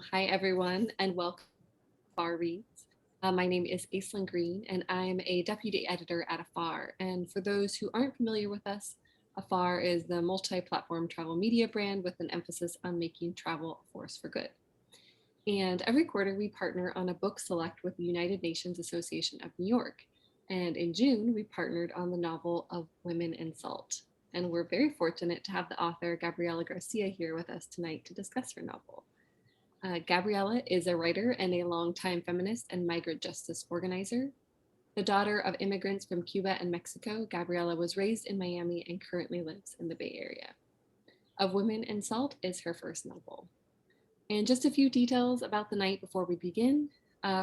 Hi, everyone, and welcome to AFAR Reads. My name is Aislyn Greene, and I'm a deputy editor at AFAR. And for those who aren't familiar with us, AFAR is the multi-platform travel media brand with an emphasis on making travel a force for good. And every quarter, we partner on a book select with the United Nations Association of New York. And in June, we partnered on the novel Of Women in Salt. And we're very fortunate to have the author Gabriela Garcia here with us tonight to discuss her novel. Gabriela is a writer and a longtime feminist and migrant justice organizer. The daughter of immigrants from Cuba and Mexico, Gabriela was raised in Miami and currently lives in the Bay Area. Of Women in Salt is her first novel. And just a few details about the night before we begin.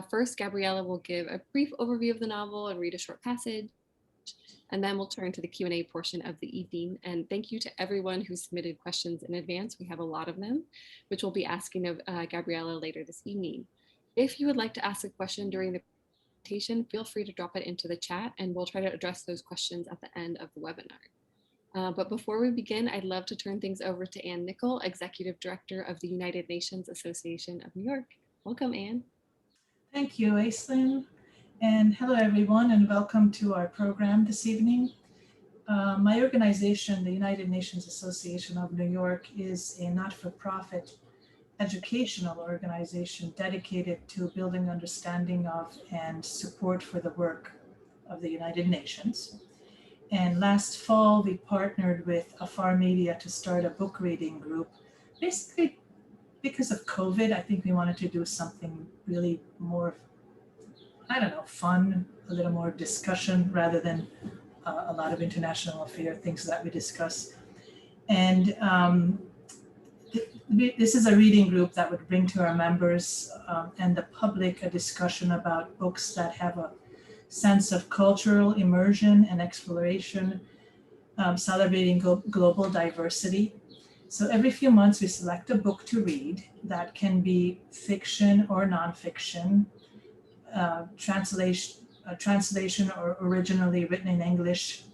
First, Gabriela will give a brief overview of the novel and read a short passage. And then we'll turn to the Q&A portion of the evening. And thank you to everyone who submitted questions in advance. We have a lot of them, which we'll be asking of Gabriela later this evening. If you would like to ask a question during the presentation, feel free to drop it into the chat and we'll try to address those questions at the end of the webinar. But before we begin, I'd love to turn things over to Ann Nickel, Executive Director of the United Nations Association of New York. Welcome, Ann. Thank you, Aislyn. And hello, everyone, and welcome to our program this evening. My organization, the United Nations Association of New York, is a not-for-profit educational organization dedicated to building understanding of and support for the work of the United Nations. And last fall, we partnered with AFAR Media to start a book reading group. Basically, because of COVID, I think we wanted to do something really more fun, a little more discussion rather than a lot of international affair things that we discuss. And this is a reading group that would bring to our members and the public a discussion about books that have a sense of cultural immersion and exploration, celebrating global diversity. So every few months we select a book to read that can be fiction or nonfiction, translation or originally written in English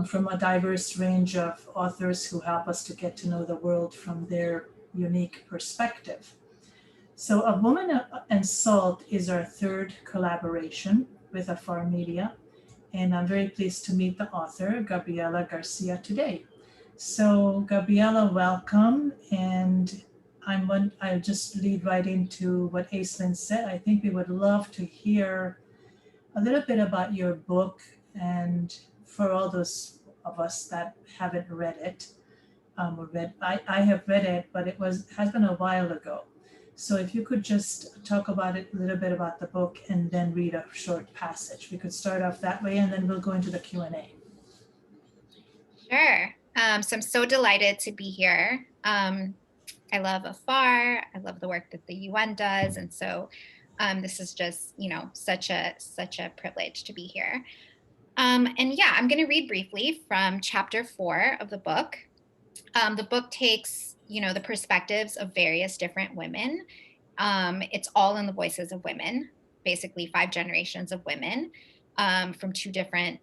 from a diverse range of authors who help us to get to know the world from their unique perspective. So Of Women in Salt is our third collaboration with AFAR Media, and I'm very pleased to meet the author, Gabriela Garcia, today. So Gabriela, welcome, and I'll just lead right into what Aislyn said. I think we would love to hear a little bit about your book, and for all those of us that haven't read it, I have read it, but has been a while ago. So if you could just talk about it a little bit about the book and then read a short passage. We could start off that way and then we'll go into the Q&A. Sure. So I'm so delighted to be here. I love AFAR. I love the work that the UN does. And so this is just, such a privilege to be here. And yeah, I'm going to read briefly from chapter 4 of the book. The book takes, the perspectives of various different women. It's all in the voices of women, basically 5 generations of women from 2 different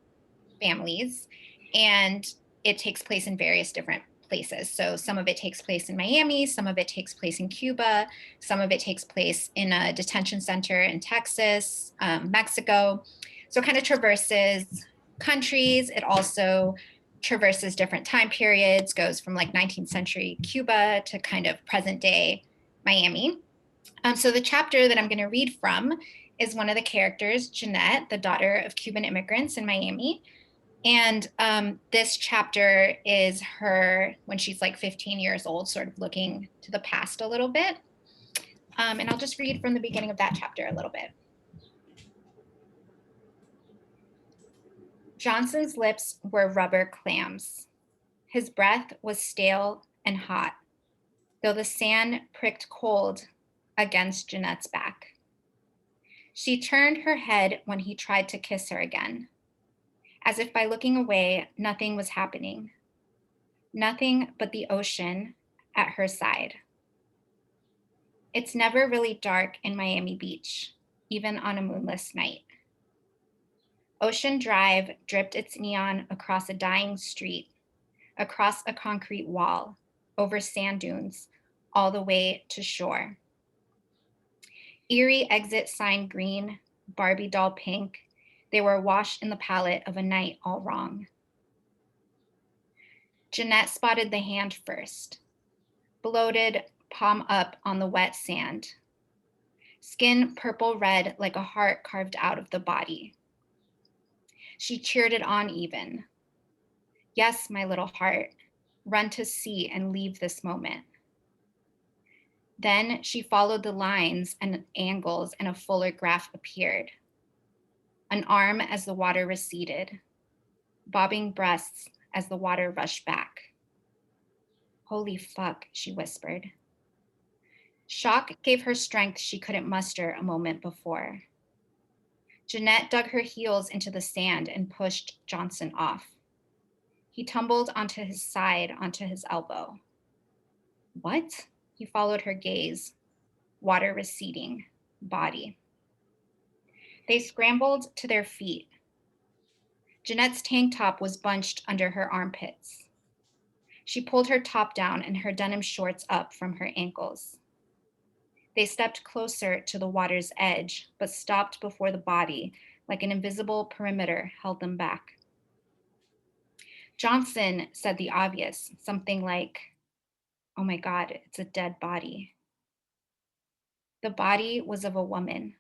families. And it takes place in various different places. So some of it takes place in Miami, some of it takes place in Cuba, some of it takes place in a detention center in Texas, Mexico. So it kind of traverses countries. It also traverses different time periods, goes from like 19th century Cuba to kind of present day Miami. So the chapter that I'm going to read from is one of the characters, Jeanette, the daughter of Cuban immigrants in Miami. And this chapter is her when she's like 15 years old, sort of looking to the past a little bit. And I'll just read from the beginning of that chapter a little bit. Johnson's lips were rubber clams. His breath was stale and hot, though the sand pricked cold against Jeanette's back. She turned her head when he tried to kiss her again. As if by looking away, nothing was happening. Nothing but the ocean at her side. It's never really dark in Miami Beach, even on a moonless night. Ocean Drive dripped its neon across a dying street, across a concrete wall, over sand dunes, all the way to shore. Eerie exit sign green, Barbie doll pink, they were awash in the palette of a night all wrong. Jeanette spotted the hand first, bloated, palm up on the wet sand. Skin purple red like a heart carved out of the body. She cheered it on even. Yes, my little heart, run to see and leave this moment. Then she followed the lines and angles and a fuller graph appeared. An arm as the water receded, bobbing breasts as the water rushed back. Holy fuck, she whispered. Shock gave her strength she couldn't muster a moment before. Jeanette dug her heels into the sand and pushed Johnson off. He tumbled onto his side, onto his elbow. What? He followed her gaze. Water receding, body. They scrambled to their feet. Jeanette's tank top was bunched under her armpits. She pulled her top down and her denim shorts up from her ankles. They stepped closer to the water's edge, but stopped before the body, like an invisible perimeter held them back. Johnson said the obvious, something like, oh my God, it's a dead body. The body was of a woman,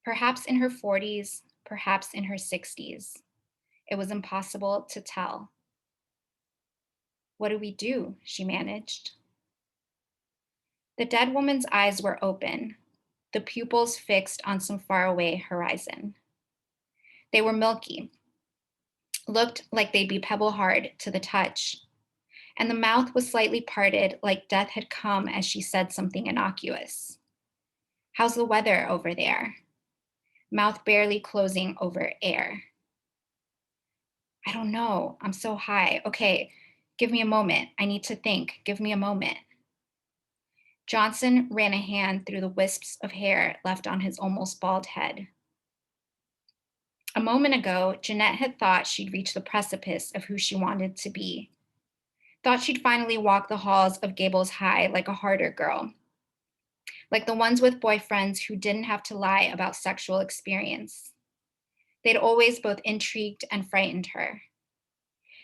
perhaps in her 40s, perhaps in her 60s. It was impossible to tell. What do we do? She managed. The dead woman's eyes were open, the pupils fixed on some faraway horizon. They were milky, looked like they'd be pebble hard to the touch, and the mouth was slightly parted like death had come as she said something innocuous. How's the weather over there? Mouth barely closing over air. I don't know, I'm so high. Okay, give me a moment. I need to think. Give me a moment. Johnson ran a hand through the wisps of hair left on his almost bald head. A moment ago, Jeanette had thought she'd reached the precipice of who she wanted to be. Thought she'd finally walk the halls of Gables High like a harder girl. Like the ones with boyfriends who didn't have to lie about sexual experience. They'd always both intrigued and frightened her.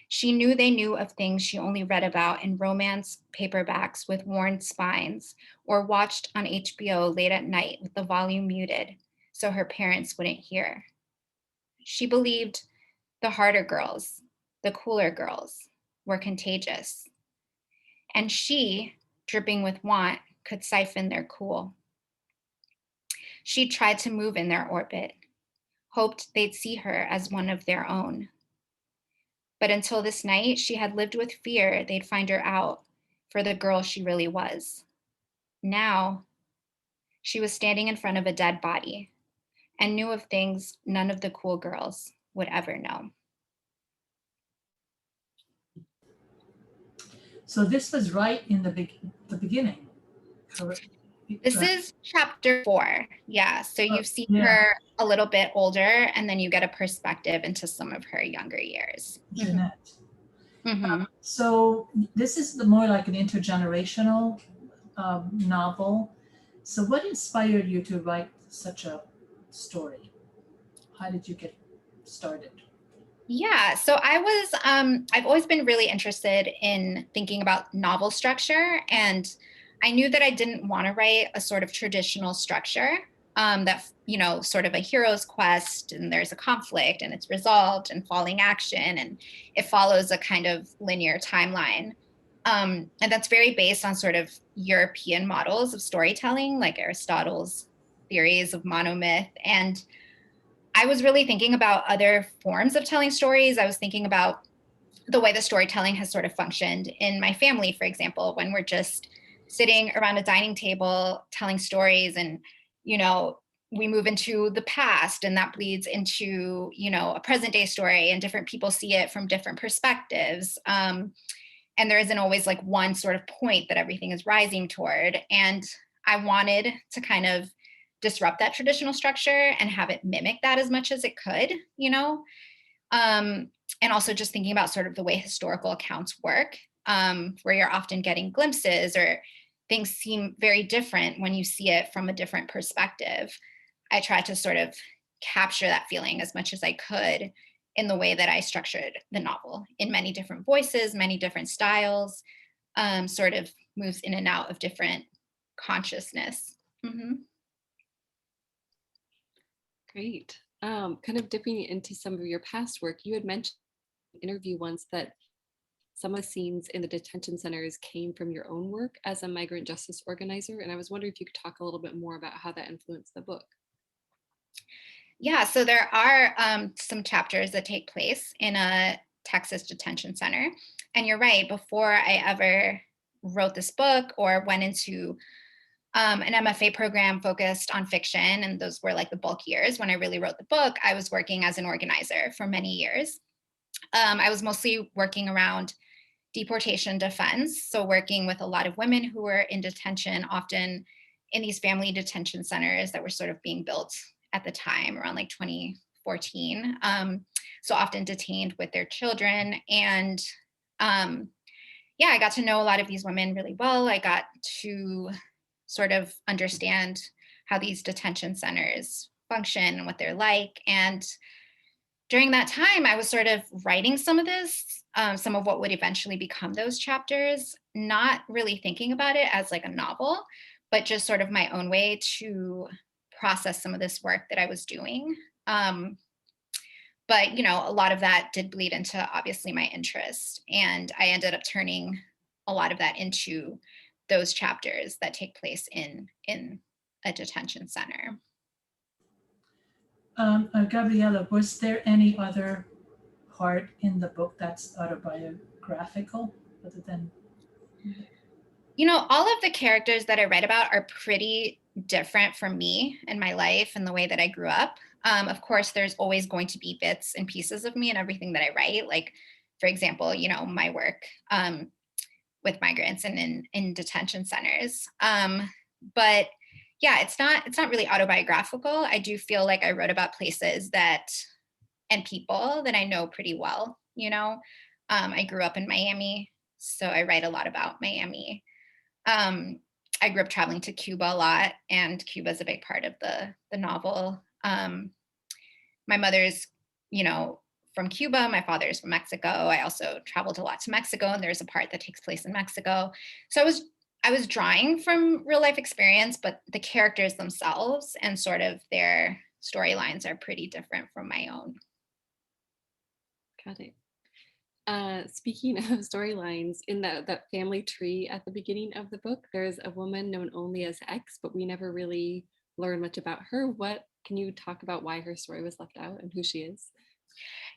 She knew they knew of things she only read about in romance paperbacks with worn spines, or watched on HBO late at night with the volume muted so her parents wouldn't hear. She believed the harder girls, the cooler girls, were contagious. And she, dripping with want, could siphon their cool. She tried to move in their orbit, hoped they'd see her as one of their own. But until this night, she had lived with fear they'd find her out for the girl she really was. Now, she was standing in front of a dead body and knew of things none of the cool girls would ever know. So this was right in the beginning. Correct. This Right. is chapter 4. Yeah. So you've seen yeah. her a little bit older, and then you get a perspective into some of her younger years. Jeanette. Mm-hmm. So this is more like an intergenerational novel. So what inspired you to write such a story? How did you get started? Yeah, so I've always been really interested in thinking about novel structure, and I knew that I didn't want to write a sort of traditional structure that, sort of a hero's quest, and there's a conflict and it's resolved and falling action, and it follows a kind of linear timeline. And that's very based on sort of European models of storytelling, like Aristotle's theories of monomyth. And I was really thinking about other forms of telling stories. I was thinking about the way the storytelling has sort of functioned in my family, for example, when we're just sitting around a dining table telling stories, and, we move into the past, and that bleeds into, a present day story, and different people see it from different perspectives. And there isn't always like one sort of point that everything is rising toward. And I wanted to kind of disrupt that traditional structure and have it mimic that as much as it could, and also just thinking about sort of the way historical accounts work, where you're often getting glimpses or things seem very different when you see it from a different perspective. I tried to sort of capture that feeling as much as I could in the way that I structured the novel, in many different voices, many different styles, sort of moves in and out of different consciousness. Great. Kind of dipping into some of your past work, you had mentioned in an interview once that some of the scenes in the detention centers came from your own work as a migrant justice organizer. And I was wondering if you could talk a little bit more about how that influenced the book. Yeah, so there are some chapters that take place in a Texas detention center. And you're right, before I ever wrote this book or went into an MFA program focused on fiction, and those were like the bulk years when I really wrote the book, I was working as an organizer for many years. I was mostly working around deportation defense, so working with a lot of women who were in detention, often in these family detention centers that were sort of being built at the time, around like 2014. So often detained with their children. And yeah, I got to know a lot of these women really well. I got to sort of understand how these detention centers function and what they're like. And during that time, I was sort of writing some of this, some of what would eventually become those chapters, not really thinking about it as like a novel, but just sort of my own way to process some of this work that I was doing. But, you know, a lot of that did bleed into obviously my interest. And I ended up turning a lot of that into those chapters that take place in a detention center. Gabriela, was there any other part in the book that's autobiographical other than? You know, all of the characters that I write about are pretty different from me and my life and the way that I grew up. Of course, there's always going to be bits and pieces of me and everything that I write. Like, for example, you know, my work with migrants and in detention centers. But yeah, it's not really autobiographical. I do feel like I wrote about places that and people that I know pretty well. You know, I grew up in Miami, so I write a lot about Miami. I grew up traveling to Cuba a lot, and Cuba is a big part of the novel. My mother's, you know, from Cuba. My father's from Mexico. I also traveled a lot to Mexico, and there's a part that takes place in Mexico. So I was drawing from real life experience, but the characters themselves and sort of their storylines are pretty different from my own. Got it. Speaking of storylines, in that family tree at the beginning of the book, there's a woman known only as X, but we never really learn much about her. What can you talk about why her story was left out and who she is?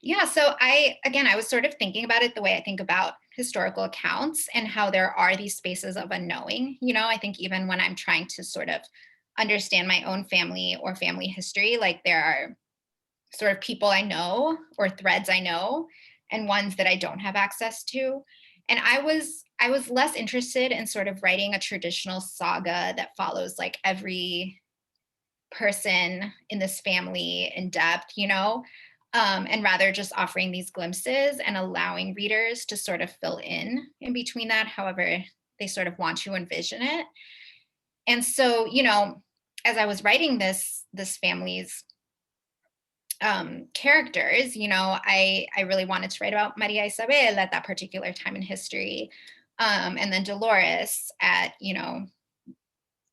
Yeah, so I was sort of thinking about it the way I think about historical accounts and how there are these spaces of unknowing. You know, I think even when I'm trying to sort of understand my own family or family history, like there are sort of people I know or threads I know and ones that I don't have access to. And I was less interested in sort of writing a traditional saga that follows like every person in this family in depth, you know, and rather just offering these glimpses and allowing readers to sort of fill in between that, however they sort of want to envision it. And so, you know, as I was writing this family's characters, you know, I really wanted to write about Maria Isabel at that particular time in history, and then Dolores at, you know,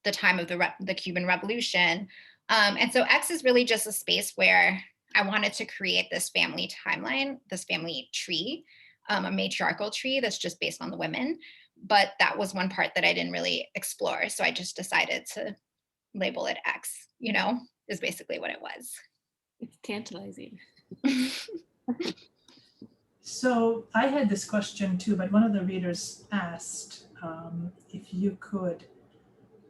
the time of the Cuban Revolution. And so X is really just a space where I wanted to create this family timeline, this family tree, a matriarchal tree that's just based on the women. But that was one part that I didn't really explore. So I just decided to label it X, you know, is basically what it was. It's tantalizing. So I had this question too, but one of the readers asked if you could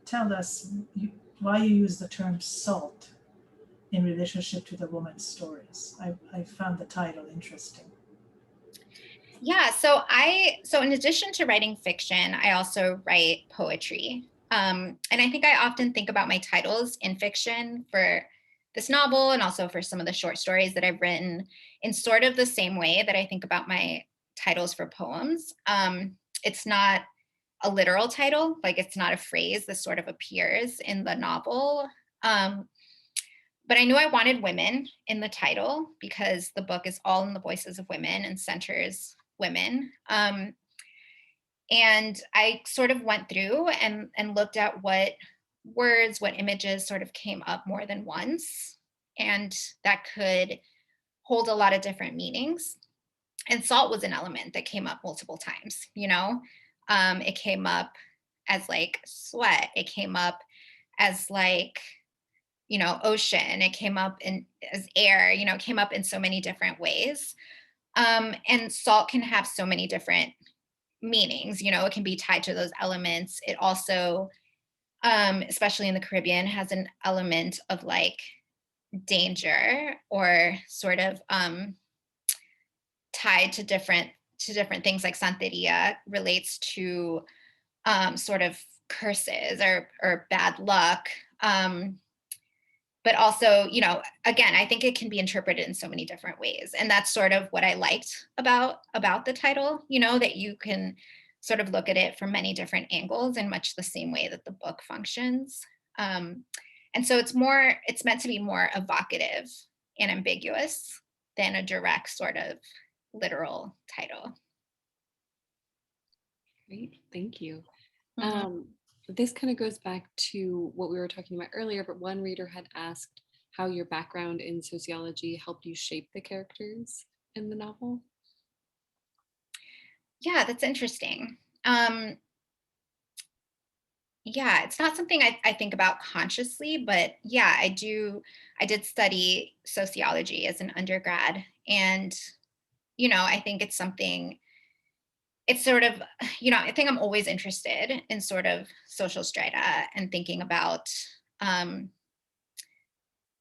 tell us why you use the term salt in relationship to the woman's stories. I found the title interesting. Yeah, so in addition to writing fiction, I also write poetry. And I think I often think about my titles in fiction for this novel and also for some of the short stories that I've written in sort of the same way that I think about my titles for poems. It's not a literal title, like it's not a phrase that sort of appears in the novel. But I knew I wanted women in the title because the book is all in the voices of women and centers women. And I sort of went through and looked at what words, what images sort of came up more than once, and that could hold a lot of different meanings. And salt was an element that came up multiple times, you know? It came up as like sweat. It came up as like, you know, ocean. It came up in as air, you know, it came up in so many different ways. And salt can have so many different meanings, you know, it can be tied to those elements. It also, especially in the Caribbean, has an element of like danger or sort of tied to different things, like Santeria relates to sort of curses or bad luck. But also, you know, again, I think it can be interpreted in so many different ways. And that's sort of what I liked about the title, you know, that you can sort of look at it from many different angles in much the same way that the book functions. And so it's meant to be more evocative and ambiguous than a direct sort of literal title. Great, thank you. Mm-hmm. This kind of goes back to what we were talking about earlier, but one reader had asked how your background in sociology helped you shape the characters in the novel. Yeah, that's interesting. Yeah, it's not something I think about consciously, but yeah, I do. I did study sociology as an undergrad. And, you know, I think it's something, it's sort of, you know, I think I'm always interested in sort of social strata and um,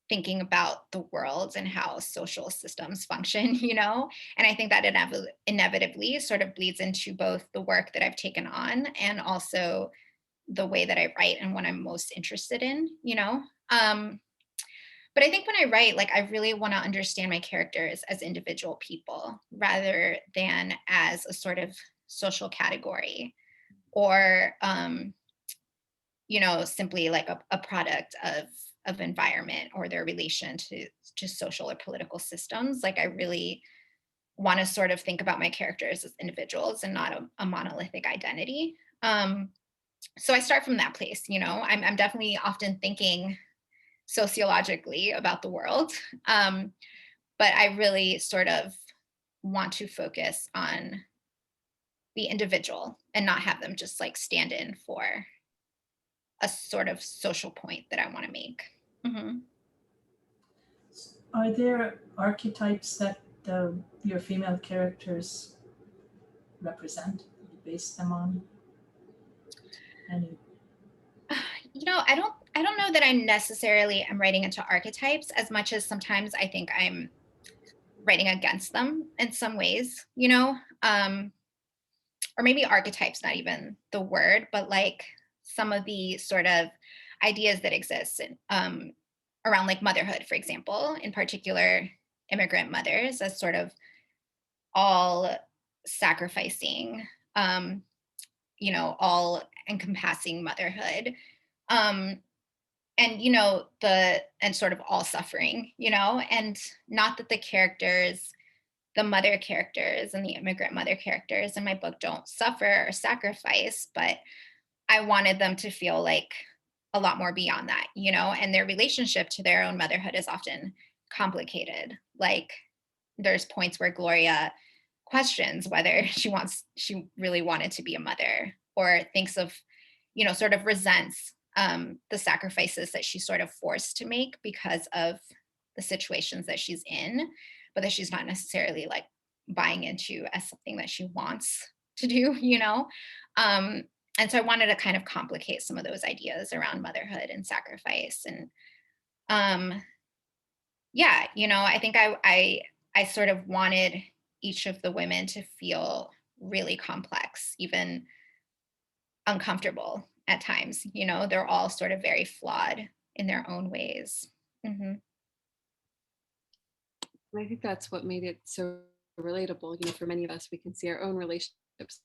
thinking about the world and how social systems function, you know? And I think that inevitably sort of bleeds into both the work that I've taken on and also the way that I write and what I'm most interested in, you know? But I think when I write, like, I really want to understand my characters as individual people rather than as a sort of social category or, you know, simply like a product of environment or their relation to social or political systems. Like, I really want to sort of think about my characters as individuals and not a monolithic identity. So I start from that place, you know. I'm definitely often thinking sociologically about the world, but I really sort of want to focus on the individual and not have them just like stand in for a sort of social point that I want to make. Mm-hmm. Are there archetypes that your female characters represent? You base them on any? You know, I don't know that I necessarily am writing into archetypes as much as sometimes I think I'm writing against them in some ways, you know, or maybe archetypes, not even the word, but like some of the sort of ideas that exist around like motherhood, for example, in particular, immigrant mothers as sort of all sacrificing, um, you know, all encompassing motherhood. Um, and you know and sort of all suffering, you know, and not that the mother characters and the immigrant mother characters in my book don't suffer or sacrifice, but I wanted them to feel like a lot more beyond that, you know, and their relationship to their own motherhood is often complicated. Like, there's points where Gloria questions whether she really wanted to be a mother, or thinks of, you know, sort of resents the sacrifices that she's sort of forced to make because of the situations that she's in, but that she's not necessarily like buying into as something that she wants to do, you know? Um, and so I wanted to kind of complicate some of those ideas around motherhood and sacrifice. And um, yeah, you know, I think I sort of wanted each of the women to feel really complex, even uncomfortable at times. You know, they're all sort of very flawed in their own ways. Hmm. And I think that's what made it so relatable. You know, for many of us, we can see our own relationships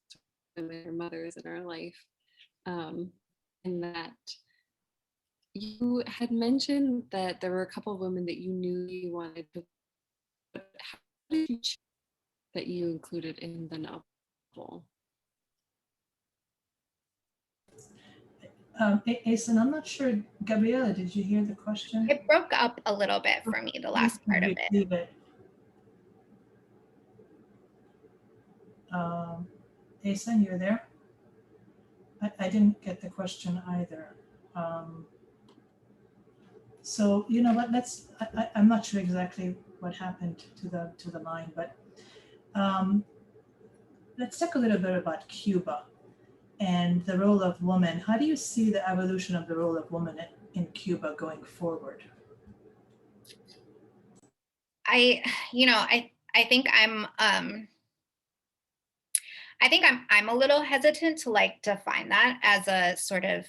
women or mothers in our life. And that you had mentioned that there were a couple of women that you knew you wanted to, but how did you choose that you included in the novel? Aislyn, I'm not sure. Gabriela, did you hear the question? It broke up a little bit for me, the last part of it. Leave it. Aislyn, you're there? I didn't get the question either. So you know what? I'm not sure exactly what happened to the line, but let's talk a little bit about Cuba and the role of women. How do you see the evolution of the role of women in Cuba going forward? I think I'm a little hesitant to like define that as a sort of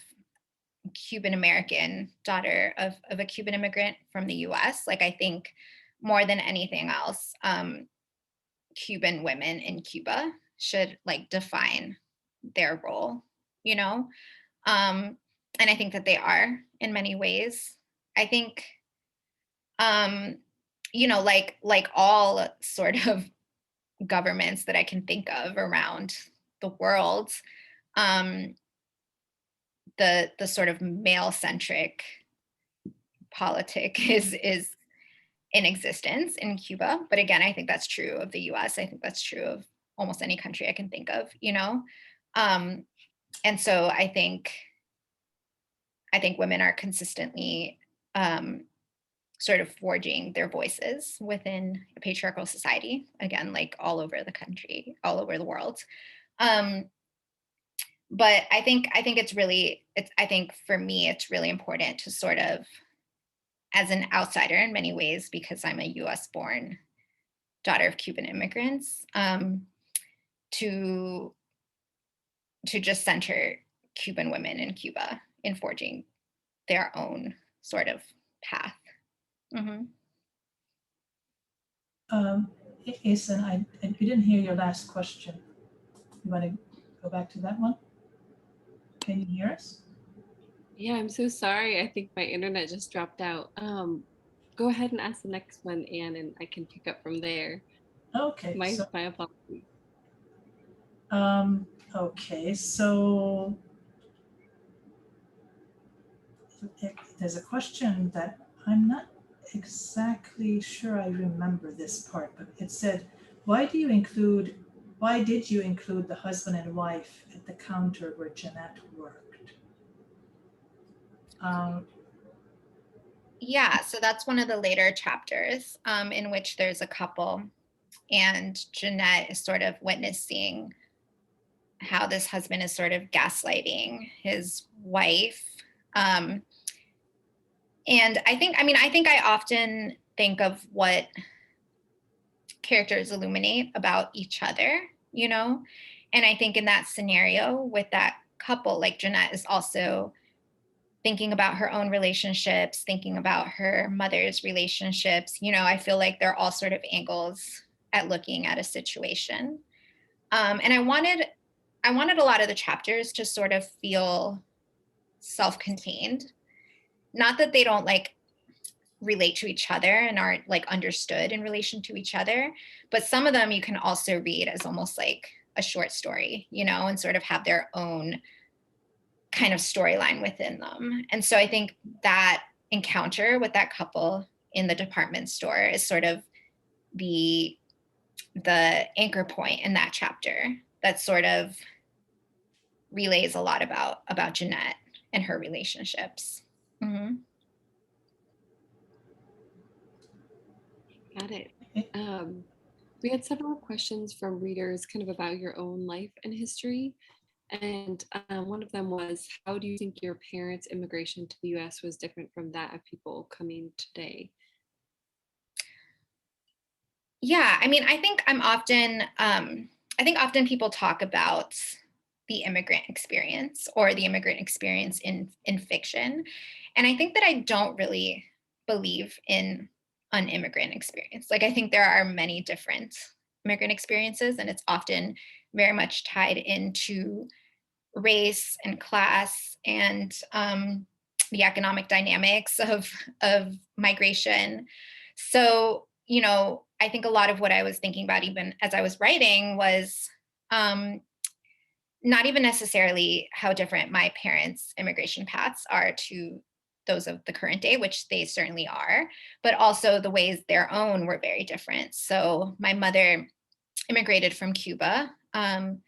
Cuban American daughter of a Cuban immigrant from the US. Like, I think more than anything else, Cuban women in Cuba should like define their role, you know? And I think that they are in many ways. I think, like all sort of governments that I can think of around the world, um, the sort of male centric politic is in existence in Cuba. But again, I think that's true of the US. I think that's true of almost any country I can think of, you know? Um, and so I think women are consistently sort of forging their voices within a patriarchal society, again, like all over the country, all over the world. But I think I think for me, it's really important to sort of, as an outsider in many ways, because I'm a US born daughter of Cuban immigrants, to just center Cuban women in Cuba in forging their own sort of path. Mm-hmm. Aislyn, I didn't hear your last question. You want to go back to that one? Can you hear us? Yeah, I'm so sorry. I think my internet just dropped out. Go ahead and ask the next one, Anne, and I can pick up from there. Okay. My apologies. Okay, so there's a question that I'm not exactly sure I remember this part, but it said, why did you include the husband and wife at the counter where Jeanette worked? Yeah, so that's one of the later chapters in which there's a couple, and Jeanette is sort of witnessing how this husband is sort of gaslighting his wife. And I think I often think of what characters illuminate about each other, you know? And I think in that scenario with that couple, like Jeanette is also thinking about her own relationships, thinking about her mother's relationships. You know, I feel like they're all sort of angles at looking at a situation. And I wanted a lot of the chapters to sort of feel self-contained. Not that they don't like relate to each other and aren't like understood in relation to each other, but some of them you can also read as almost like a short story, you know, and sort of have their own kind of storyline within them. And so I think that encounter with that couple in the department store is sort of the anchor point in that chapter that sort of relays a lot about Jeanette and her relationships. Mm-hmm. Got it. We had several questions from readers kind of about your own life and history. And one of them was, how do you think your parents' immigration to the US was different from that of people coming today? Yeah, I mean, I think often people talk about the immigrant experience or the immigrant experience in fiction. And I think that I don't really believe in an immigrant experience. Like, I think there are many different immigrant experiences, and it's often very much tied into race and class and the economic dynamics of migration. So, you know, I think a lot of what I was thinking about even as I was writing was not even necessarily how different my parents' immigration paths are to those of the current day, which they certainly are, but also the ways their own were very different. So my mother immigrated from Cuba. And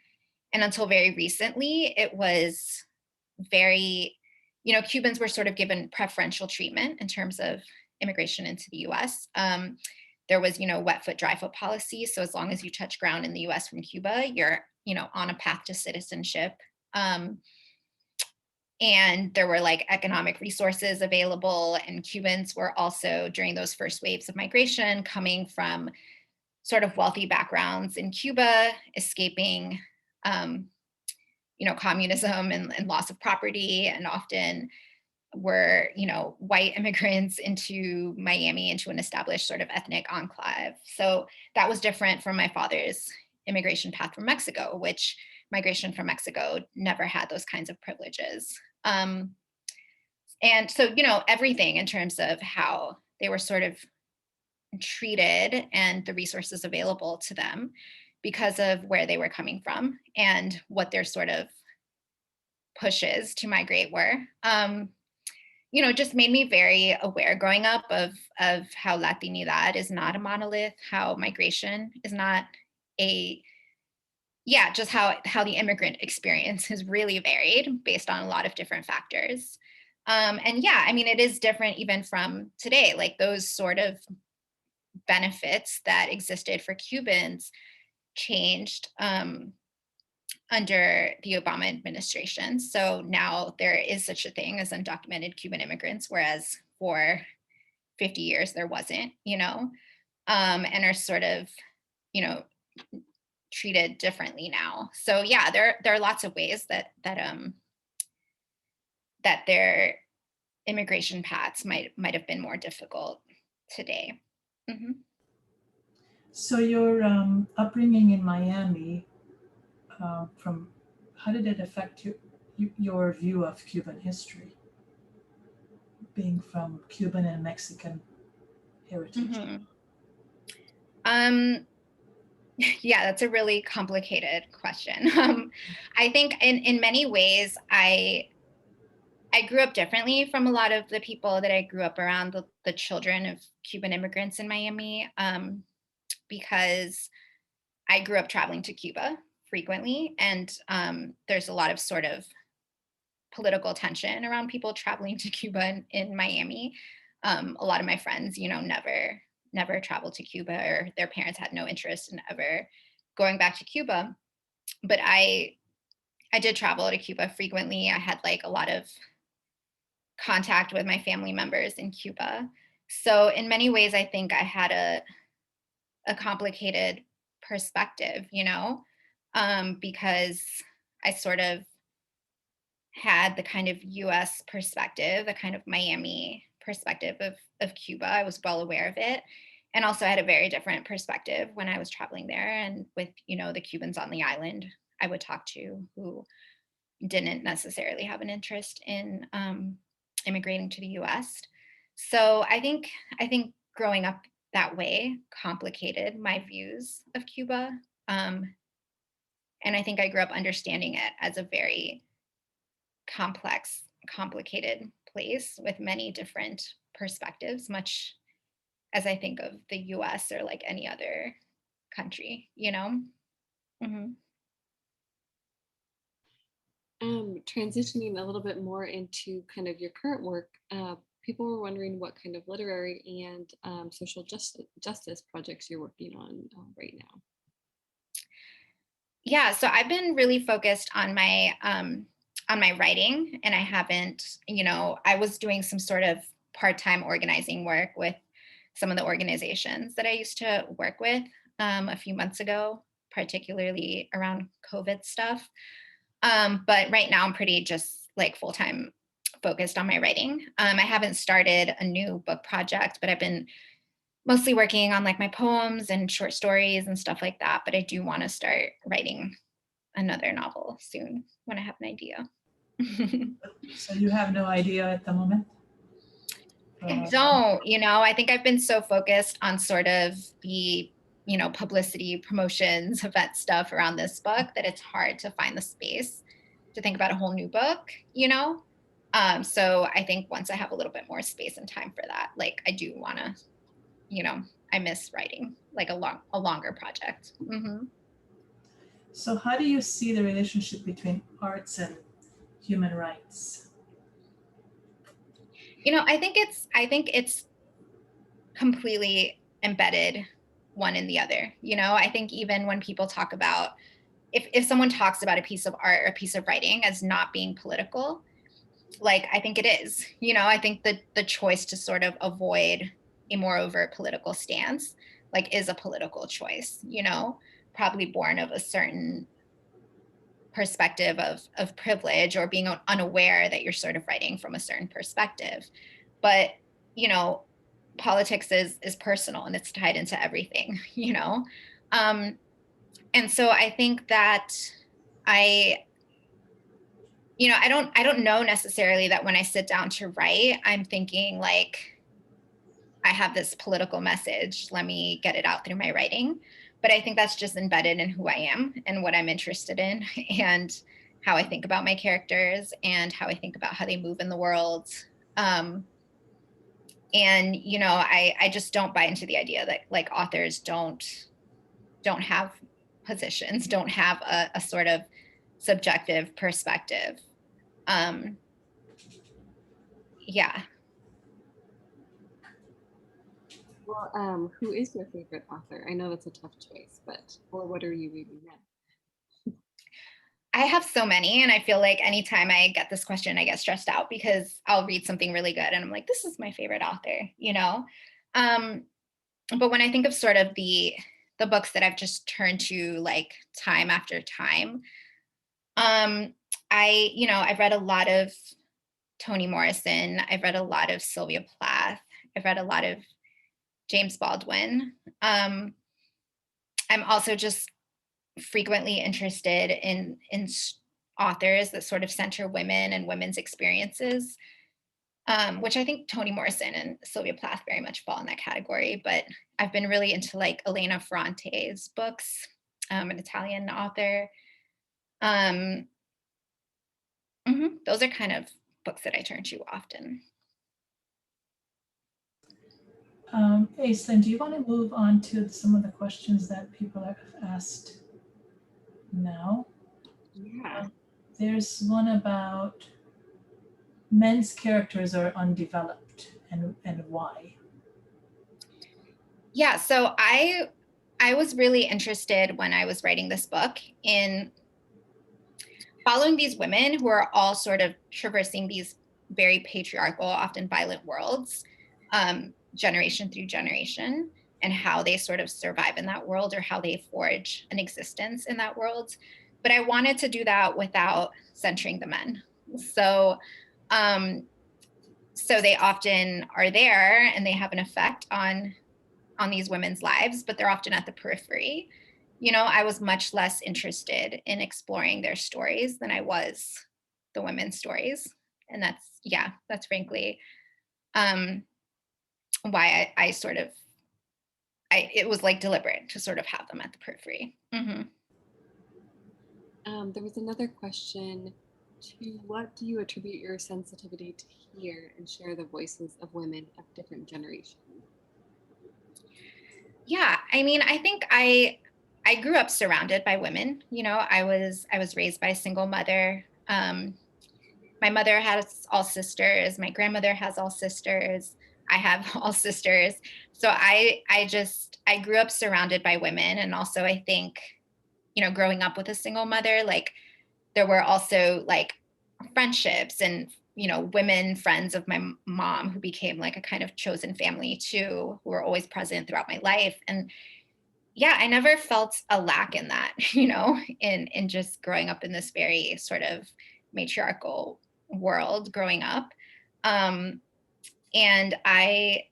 until very recently, it was very, you know, Cubans were sort of given preferential treatment in terms of immigration into the US. There was, you know, wet foot, dry foot policy. So as long as you touch ground in the US from Cuba, you're, you know, on a path to citizenship. And there were like economic resources available. And Cubans were also, during those first waves of migration, coming from sort of wealthy backgrounds in Cuba, escaping you know, communism and loss of property, and often were, you know, white immigrants into Miami, into an established sort of ethnic enclave. So that was different from my father's immigration path from Mexico, which migration from Mexico never had those kinds of privileges. And so, you know, everything in terms of how they were sort of treated and the resources available to them because of where they were coming from and what their sort of pushes to migrate were, you know, just made me very aware growing up of how Latinidad is not a monolith, how migration is not a, yeah, just how the immigrant experience has really varied based on a lot of different factors. And yeah, I mean, it is different even from today, like those sort of benefits that existed for Cubans changed under the Obama administration. So now there is such a thing as undocumented Cuban immigrants, whereas for 50 years there wasn't, you know, and are sort of, you know, treated differently now. So yeah, there are lots of ways that their immigration paths might have been more difficult today. Mm-hmm. So your upbringing in Miami, from how did it affect your view of Cuban history, being from Cuban and Mexican heritage? Mm-hmm. Yeah, that's a really complicated question. I think in many ways, I grew up differently from a lot of the people that I grew up around, the children of Cuban immigrants in Miami, because I grew up traveling to Cuba frequently. And there's a lot of sort of political tension around people traveling to Cuba in Miami. A lot of my friends, you know, never traveled to Cuba, or their parents had no interest in ever going back to Cuba. But I did travel to Cuba frequently. I had like a lot of contact with my family members in Cuba. So in many ways, I think I had a complicated perspective, you know, because I sort of had the kind of US perspective, the kind of Miami perspective of Cuba. I was well aware of it. And also had a very different perspective when I was traveling there and with, you know, the Cubans on the island I would talk to who didn't necessarily have an interest in immigrating to the US. So I think growing up that way complicated my views of Cuba. And I think I grew up understanding it as a very complex, complicated place with many different perspectives, much as I think of the US or like any other country, you know? Mm-hmm. Transitioning a little bit more into kind of your current work, people were wondering what kind of literary and social justice projects you're working on right now. Yeah, so I've been really focused on my writing, and I haven't, you know, I was doing some sort of part-time organizing work with some of the organizations that I used to work with a few months ago, particularly around COVID stuff. But right now I'm pretty just like full-time focused on my writing. I haven't started a new book project, but I've been mostly working on like my poems and short stories and stuff like that. But I do want to start writing another novel soon when I have an idea. So you have no idea at the moment? I don't, I think I've been so focused on sort of the, publicity, promotions, event stuff around this book that it's hard to find the space to think about a whole new book, So I think once I have a little bit more space and time for that, like I do want to, I miss writing like a longer project. Mm-hmm. So how do you see the relationship between arts and human rights? I think it's completely embedded one in the other. I think even when people talk about, if someone talks about a piece of art or a piece of writing as not being political, like I think it is. I think that the choice to sort of avoid a more overt political stance like is a political choice, probably born of a certain perspective of privilege or being unaware that you're sort of writing from a certain perspective. But politics is personal and it's tied into everything. And so I think that I don't know necessarily that when I sit down to write, I'm thinking like, I have this political message, let me get it out through my writing. But I think that's just embedded in who I am and what I'm interested in and how I think about my characters and how I think about how they move in the world. And, I just don't buy into the idea that like authors don't have positions, don't have a sort of subjective perspective. Yeah. Well, who is your favorite author? I know that's a tough choice, or what are you reading now? I have so many, and I feel like anytime I get this question, I get stressed out because I'll read something really good and I'm like, this is my favorite author, But when I think of sort of the books that I've just turned to like time after time, I've read a lot of Toni Morrison. I've read a lot of Sylvia Plath. I've read a lot of James Baldwin. I'm also just frequently interested in authors that sort of center women and women's experiences, which I think Toni Morrison and Sylvia Plath very much fall in that category. But I've been really into like Elena Ferrante's books, an Italian author. Those are kind of books that I turn to often. Aislyn, do you want to move on to some of the questions that people have asked now? Yeah. There's one about men's characters are undeveloped and why. Yeah, so I was really interested when I was writing this book in following these women who are all sort of traversing these very patriarchal, often violent worlds, generation through generation, and how they sort of survive in that world or how they forge an existence in that world. But I wanted to do that without centering the men. So, so they often are there and they have an effect on these women's lives, but they're often at the periphery. I was much less interested in exploring their stories than I was the women's stories. And that's frankly why I sort of, it was like deliberate to sort of have them at the periphery. Mm-hmm. There was another question to what do you attribute your sensitivity to hear and share the voices of women of different generations? Yeah, I mean, I think I grew up surrounded by women. I was raised by a single mother. My mother has all sisters. My grandmother has all sisters. I have all sisters. So I grew up surrounded by women. And also I think, growing up with a single mother, like there were also like friendships and, women friends of my mom who became like a kind of chosen family too, who were always present throughout my life. And yeah, I never felt a lack in that, in just growing up in this very sort of matriarchal world growing up. And I,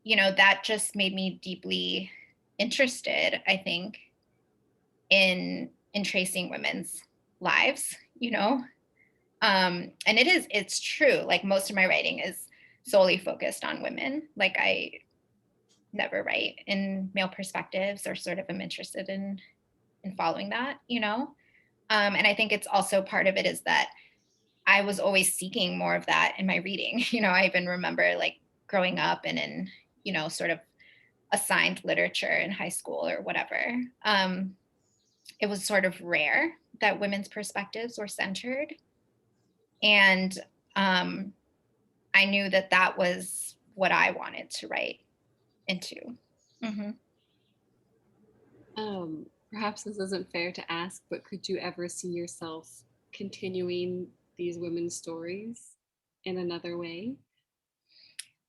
that just made me deeply interested, I think, in in tracing women's lives, you know? And it's true. Like most of my writing is solely focused on women. Like I never write in male perspectives or sort of am interested in following that, you know? And I think it's also part of it is that I was always seeking more of that in my reading. You know, I even remember like growing up and in, you know, sort of assigned literature in high school or whatever. It was sort of rare that women's perspectives were centered. And I knew that that was what I wanted to write into. Mm-hmm. Perhaps this isn't fair to ask, but could you ever see yourself continuing these women's stories in another way?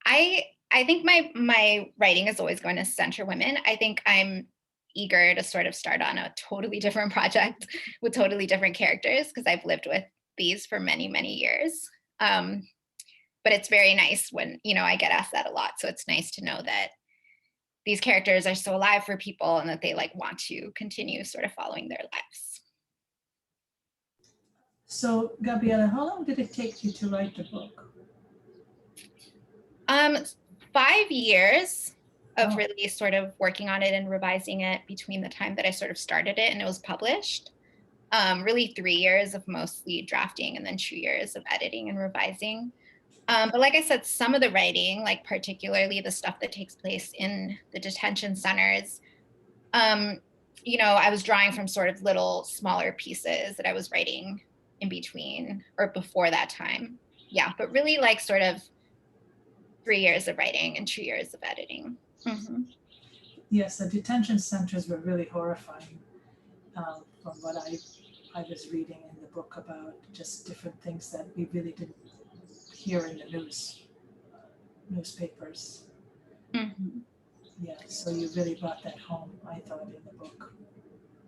I think my writing is always going to center women. I think I'm eager to sort of start on a totally different project with totally different characters because I've lived with these for many, many years. But it's very nice when, you know, I get asked that a lot. So it's nice to know that these characters are so alive for people and that they like want to continue sort of following their lives. So, Gabriela, how long did it take you to write the book? 5 years of really sort of working on it and revising it between the time that I sort of started it and it was published. Really 3 years of mostly drafting and then 2 years of editing and revising. But like I said, some of the writing, like particularly the stuff that takes place in the detention centers, you know, I was drawing from sort of little smaller pieces that I was writing in between or before that time. Yeah, but really like sort of 3 years of writing and 2 years of editing. Mm-hmm. Yes, the detention centers were really horrifying from what I was reading in the book about just different things that we really didn't hear in the newspapers. Mm-hmm. Yeah, so you really brought that home, I thought, in the book.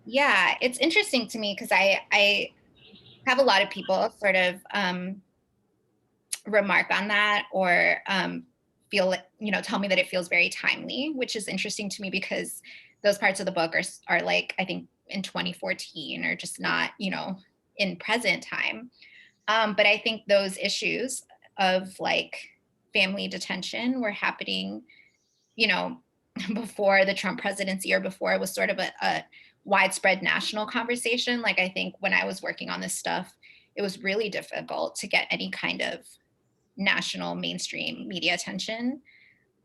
Yeah, it's interesting to me because I have a lot of people sort of remark on that or feel, you know, tell me that it feels very timely, which is interesting to me because those parts of the book are like, I think in 2014 or just not, you know, in present time. But I think those issues of like family detention were happening, you know, before the Trump presidency or before it was sort of a widespread national conversation. Like I think when I was working on this stuff, it was really difficult to get any kind of national mainstream media attention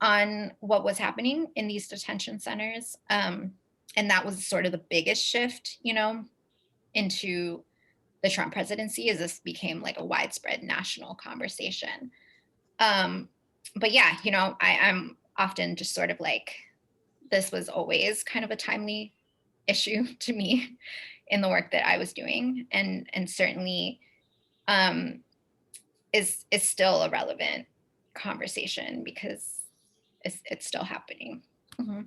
on what was happening in these detention centers. And that was sort of the biggest shift, you know, into the Trump presidency as this became like a widespread national conversation. But yeah, you know, I'm often just sort of like, this was always kind of a timely issue to me in the work that I was doing. And certainly is still a relevant conversation because it's still happening. Mm-hmm.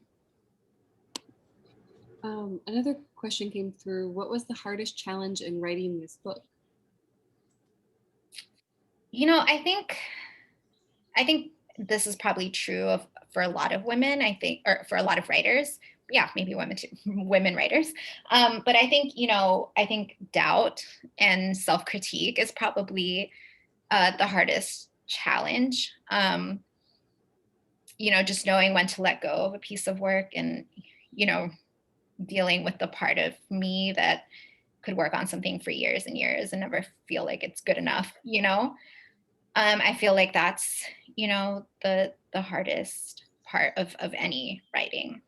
Another question came through. What was the hardest challenge in writing this book? You know, I think this is probably true for a lot of women, I think, or for a lot of writers. Yeah, maybe women too, women writers. But I think, you know, I think doubt and self-critique is probably the hardest challenge. You know, just knowing when to let go of a piece of work and, you know, dealing with the part of me that could work on something for years and years and never feel like it's good enough, you know? I feel like that's, you know, the hardest part of any writing.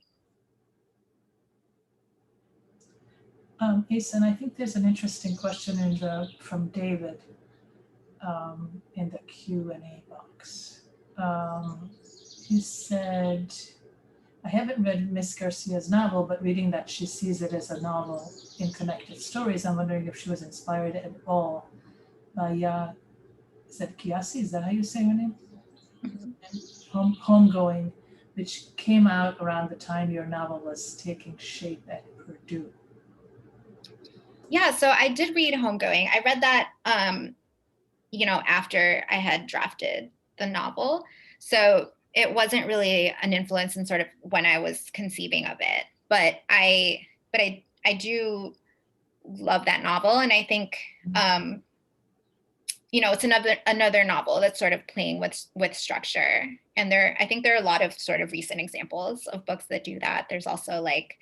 Aislyn, I think there's an interesting question from David in the Q&A box. He said, I haven't read Miss Garcia's novel, but reading that she sees it as a novel in connected stories, I'm wondering if she was inspired at all by is that Kiasi? Is that how you say her name? Mm-hmm. Homegoing, which came out around the time your novel was taking shape at Purdue. Yeah, so I did read Homegoing. I read that, you know, after I had drafted the novel. So it wasn't really an influence in sort of when I was conceiving of it. But I do love that novel. And I think, it's another novel that's sort of playing with structure. And I think there are a lot of sort of recent examples of books that do that. There's also like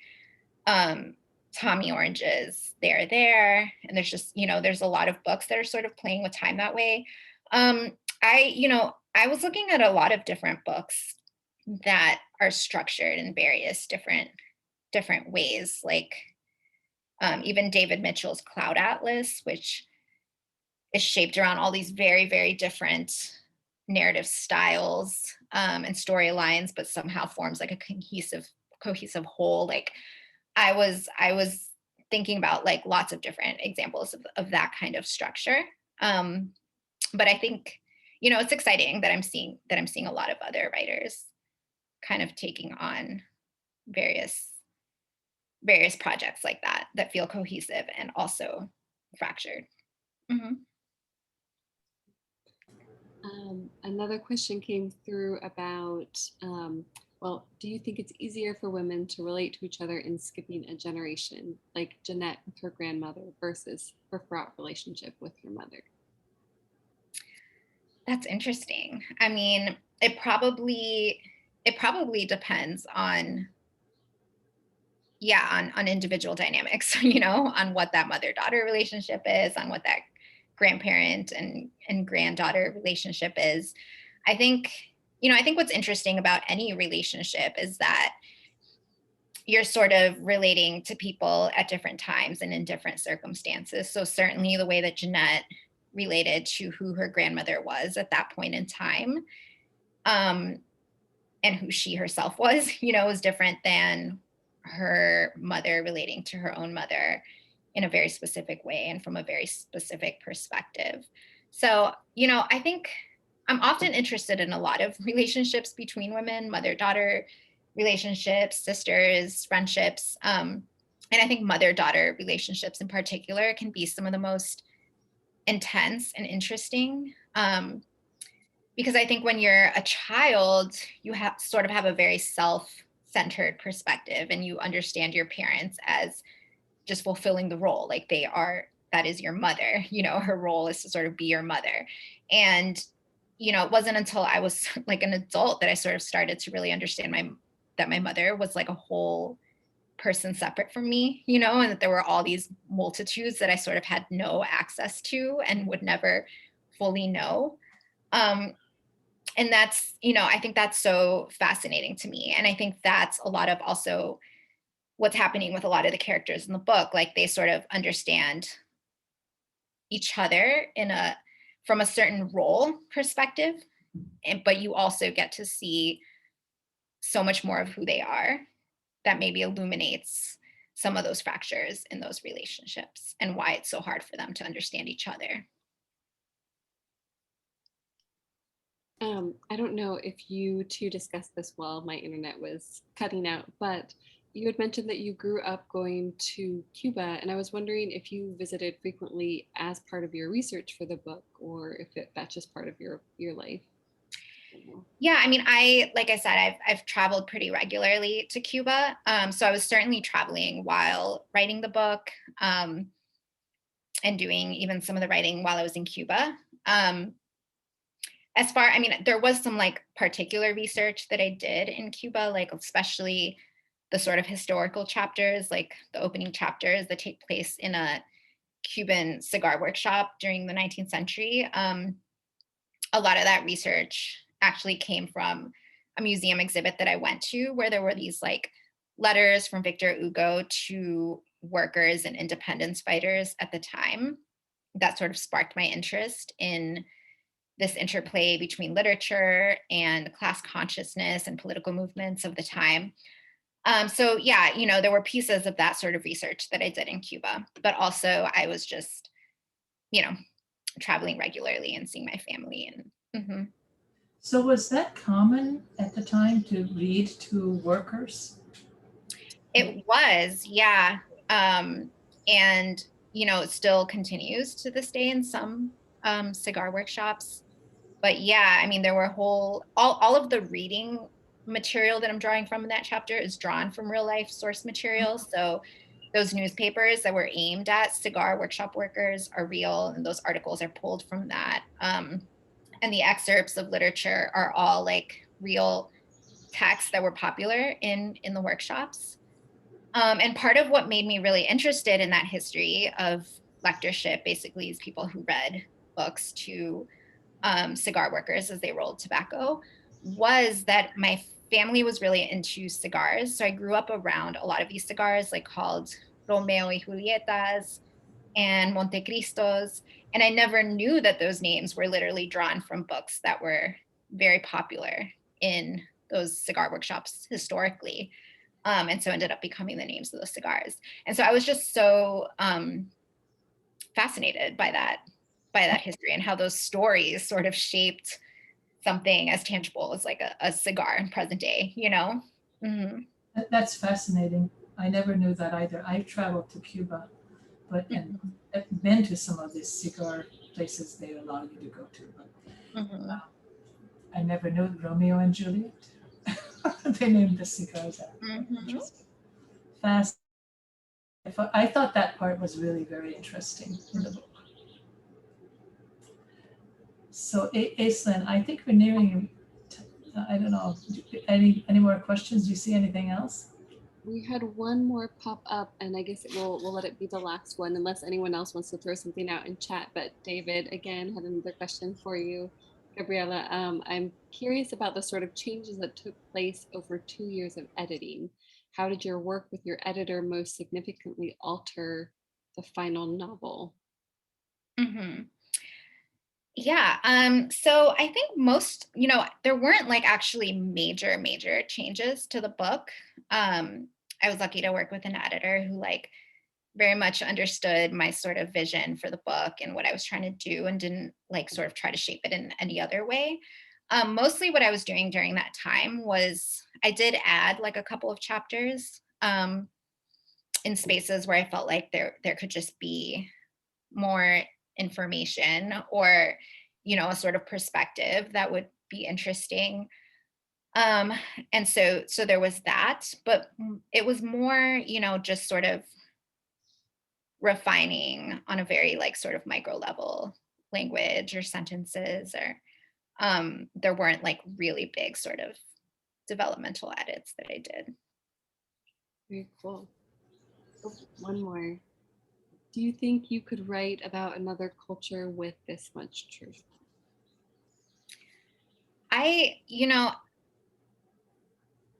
Tommy Orange's There. And there's just, there's a lot of books that are sort of playing with time that way. I was looking at a lot of different books that are structured in various different ways, like even David Mitchell's Cloud Atlas, which is shaped around all these very, very different narrative styles and storylines, but somehow forms like a cohesive whole. Like I was thinking about like lots of different examples of that kind of structure. But I think, it's exciting that I'm seeing a lot of other writers kind of taking on various projects like that feel cohesive and also fractured. Mm-hmm. Another question came through about, well, do you think it's easier for women to relate to each other in skipping a generation, like Jeanette with her grandmother versus her fraught relationship with her mother? That's interesting. I mean, it probably depends on individual dynamics, on what that mother-daughter relationship is, on what that grandparent and granddaughter relationship is. I think what's interesting about any relationship is that you're sort of relating to people at different times and in different circumstances. So certainly the way that Jeanette related to who her grandmother was at that point in time, and who she herself was, was different than her mother relating to her own mother in a very specific way and from a very specific perspective. So, I think I'm often interested in a lot of relationships between women, mother-daughter relationships, sisters, friendships. And I think mother-daughter relationships in particular can be some of the most intense and interesting. Because I think when you're a child, you sort of have a very self-centered perspective, and you understand your parents as just fulfilling the role. Like that is your mother, her role is to sort of be your mother. And, it wasn't until I was like an adult that I sort of started to really understand that my mother was like a whole person separate from me, and that there were all these multitudes that I sort of had no access to and would never fully know. And that's, I think that's so fascinating to me. And I think that's a lot of also what's happening with a lot of the characters in the book. Like they sort of understand each other from a certain role perspective, but you also get to see so much more of who they are that maybe illuminates some of those fractures in those relationships and why it's so hard for them to understand each other. I don't know if you two discussed this while my internet was cutting out, but you had mentioned that you grew up going to Cuba, and I was wondering if you visited frequently as part of your research for the book, or if that's just part of your life. Yeah, I mean, like I said, I've traveled pretty regularly to Cuba. So I was certainly traveling while writing the book, and doing even some of the writing while I was in Cuba. There was some like particular research that I did in Cuba, like especially the sort of historical chapters, like the opening chapters that take place in a Cuban cigar workshop during the 19th century. A lot of that research actually came from a museum exhibit that I went to, where there were these like letters from Victor Hugo to workers and independence fighters at the time that sort of sparked my interest in this interplay between literature and class consciousness and political movements of the time. So yeah, there were pieces of that sort of research that I did in Cuba, but also I was just, traveling regularly and seeing my family. And mm-hmm. So was that common at the time to read to workers? It was, yeah. And, it still continues to this day in some cigar workshops. But yeah, I mean, there were all of the reading material that I'm drawing from in that chapter is drawn from real life source material. So those newspapers that were aimed at cigar workshop workers are real, and those articles are pulled from that. And the excerpts of literature are all like real texts that were popular in the workshops. And part of what made me really interested in that history of lectureship basically is people who read books to cigar workers as they rolled tobacco, was that my family was really into cigars. So I grew up around a lot of these cigars, like called Romeo y Julietas and Montecristos. And I never knew that those names were literally drawn from books that were very popular in those cigar workshops historically. And so ended up becoming the names of those cigars. And so I was just so fascinated by that history and how those stories sort of shaped something as tangible as like a cigar in present day, you know? Mm-hmm. That's fascinating. I never knew that either. I've traveled to Cuba, but and I've been to some of these cigar places they allow you to go to, but Mm-hmm. I never knew Romeo and Juliet. They named the cigars after. Mm-hmm. Interesting. Fast. I thought that part was really very interesting in the book. So, Aislyn, I think we're nearing. I don't know. Any more questions? Do you see anything else? We had one more pop up, and I guess we'll let it be the last one, unless anyone else wants to throw something out in chat. But David, again, had another question for you. Gabriela, I'm curious about the sort of changes that took place over 2 years of editing. How did your work with your editor most significantly alter the final novel? Mm-hmm. Yeah. So I think most, there weren't like actually major changes to the book. I was lucky to work with an editor who like very much understood my sort of vision for the book and what I was trying to do and didn't like sort of try to shape it in any other way. Mostly what I was doing during that time was I did add like a couple of chapters in spaces where I felt like there could just be more information or a sort of perspective that would be interesting. um and so there was that, but it was more just sort of refining on a very like sort of micro level language or sentences, or there weren't like really big sort of developmental edits that I did. Very cool. Oh, one more. Do you think you could write about another culture with this much truth? I you know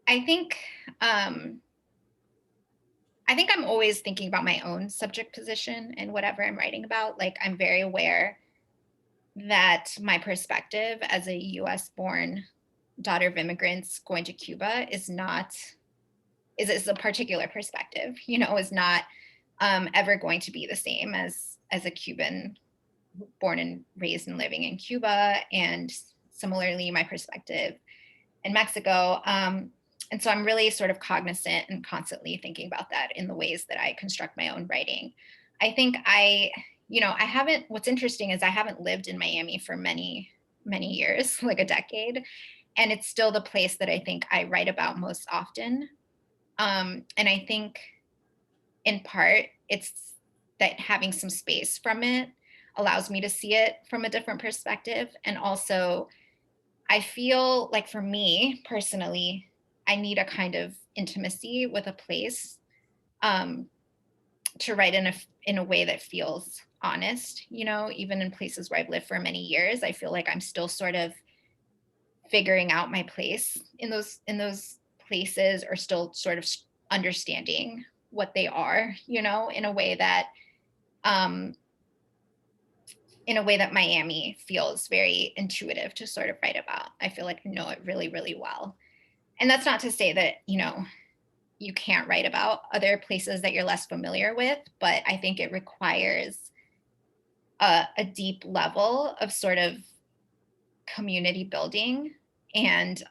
I think um I think I'm always thinking about my own subject position in whatever I'm writing about. Like, I'm very aware that my perspective as a US born daughter of immigrants going to Cuba is a particular perspective, is not ever going to be the same as a Cuban born and raised and living in Cuba. And similarly, my perspective in Mexico. And so I'm really sort of cognizant and constantly thinking about that in the ways that I construct my own writing. I think I haven't, what's interesting is I haven't lived in Miami for many, many years, like a decade. And it's still the place that I think I write about most often. And I think in part it's that having some space from it allows me to see it from a different perspective. And also, I feel like for me personally, I need a kind of intimacy with a place um, to write in a way that feels honest. Even in places where I've lived for many years, I feel like I'm still sort of figuring out my place in those places, or still sort of understanding what they are. Um, in a way that Miami feels very intuitive to sort of write about. I feel like I know it really, really well. And that's not to say that, you can't write about other places that you're less familiar with, but I think it requires a deep level of sort of community building and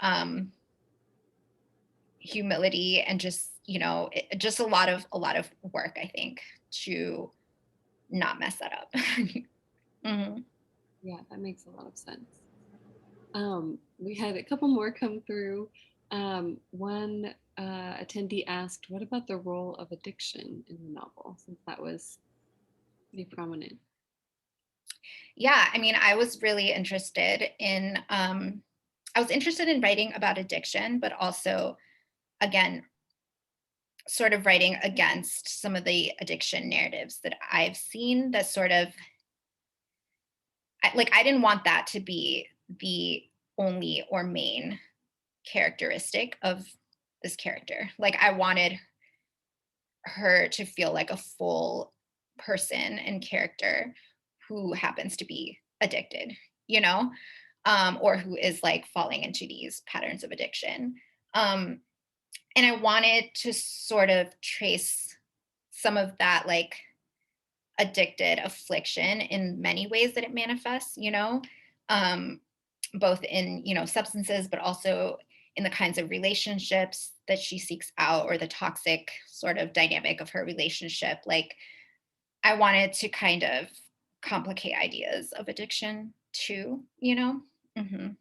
humility, and just, just a lot of work, I think, to not mess that up. Mm-hmm. Yeah, that makes a lot of sense. We had a couple more come through. One attendee asked, what about the role of addiction in the novel, since that was pretty prominent? Yeah, I mean, I was really interested in, I was interested in writing about addiction, but also, again, sort of writing against some of the addiction narratives that I've seen that sort of, like, I didn't want that to be the only or main characteristic of this character. Like, I wanted her to feel like a full person and character who happens to be addicted, you know, or who is like falling into these patterns of addiction. Um, and I wanted to sort of trace some of that like addicted affliction in many ways that it manifests, um, both in, substances, but also in the kinds of relationships that she seeks out or the toxic sort of dynamic of her relationship. Like, I wanted to kind of complicate ideas of addiction too, Mhm.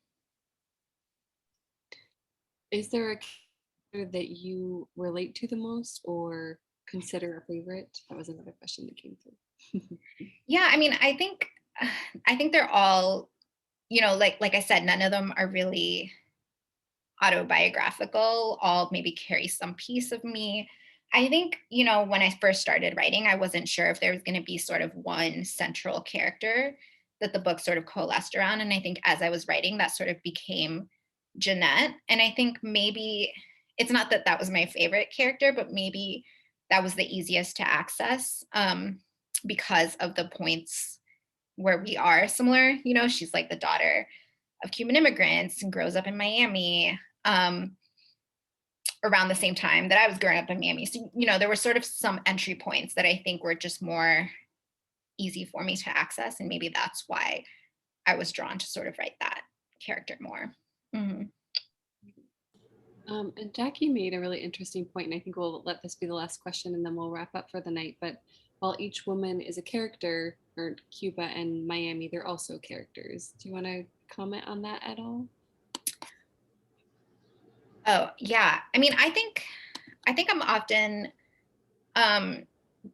Is there a character that you relate to the most or consider a favorite? That was another question that came through. Yeah, I mean, I think they're all, like I said, none of them are really autobiographical, all maybe carry some piece of me. I think, when I first started writing, I wasn't sure if there was going to be sort of one central character that the book sort of coalesced around. And I think as I was writing, that sort of became Jeanette. And I think maybe it's not that that was my favorite character, but maybe that was the easiest to access, because of the points where we are similar. She's like the daughter of Cuban immigrants and grows up in Miami, around the same time that I was growing up in Miami. So, there were sort of some entry points that I think were just more easy for me to access. And maybe that's why I was drawn to sort of write that character more. Mhm. And Jackie made a really interesting point, and I think we'll let this be the last question and then we'll wrap up for the night. But while each woman is a character, or Cuba and Miami, they're also characters. Do you want to comment on that at all? Oh, yeah. I mean, I think I'm often, um,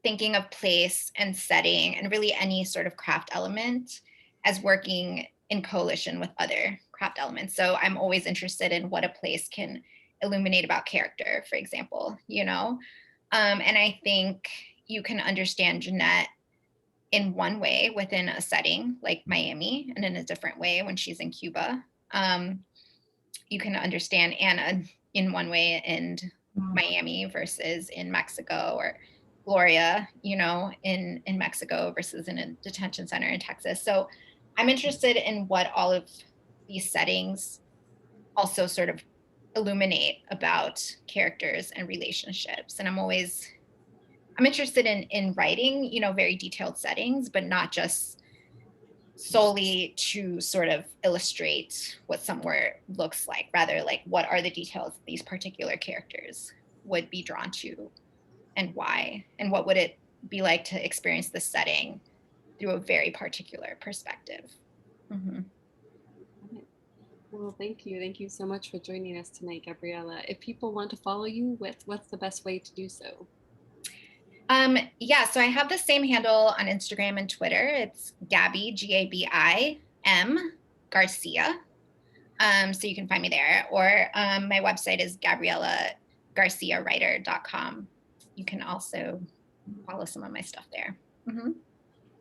thinking of place and setting and really any sort of craft element as working in coalition with other craft elements. So I'm always interested in what a place can illuminate about character, for example, And I think you can understand Jeanette in one way within a setting like Miami and in a different way when she's in Cuba. You can understand Anna in one way in Miami versus in Mexico, or Gloria, in Mexico versus in a detention center in Texas. So I'm interested in what all of these settings also sort of illuminate about characters and relationships. And I'm interested in writing, very detailed settings, but not just solely to sort of illustrate what somewhere looks like, rather like what are the details these particular characters would be drawn to and why, and what would it be like to experience the setting through a very particular perspective. Mhm. Well, thank you. Thank you so much for joining us tonight, Gabriela. If people want to follow you, what's the best way to do so? Yeah, so I have the same handle on Instagram and Twitter. It's Gabby, Gabim Garcia. So you can find me there. Or my website is GabrielaGarciaWriter.com. You can also follow some of my stuff there. Mm-hmm.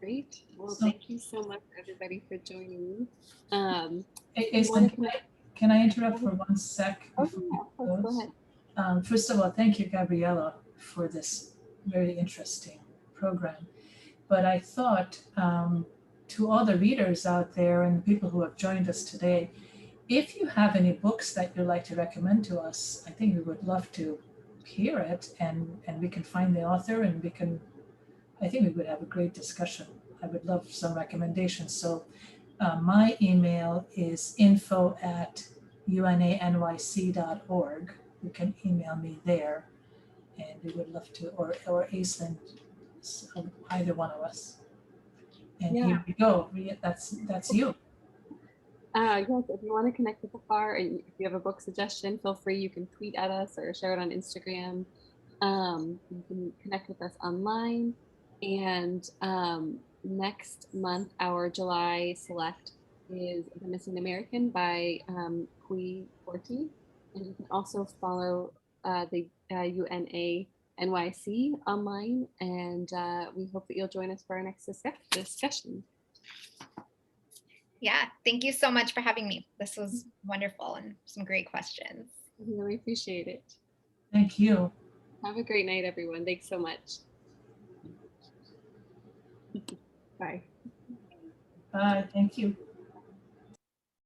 Great. Well, So, thank you so much, everybody, for joining. Um, Aislyn, can I interrupt for one sec oh, before yeah, we of course, go close? ahead. First of all, thank you, Gabriela, for this very interesting program. But I thought, to all the readers out there and people who have joined us today, if you have any books that you'd like to recommend to us, I think we would love to hear it, and we can find the author, and I think we would have a great discussion. I would love some recommendations. So my email is info@unanyc.org. You can email me there, and we would love to, or Aislyn, either one of us. And Yeah. here we go. That's you. Yes, if you want to connect with AFAR and if you have a book suggestion, feel free. You can tweet at us or share it on Instagram. You can connect with us online. And next month, our July select is The Missing American by Kui Forti. And you can also follow the UNA-NYC online. And we hope that you'll join us for our next discussion. Yeah, thank you so much for having me. This was wonderful and some great questions. I really appreciate it. Thank you. Have a great night, everyone. Thanks so much. Bye. Bye. Thank you.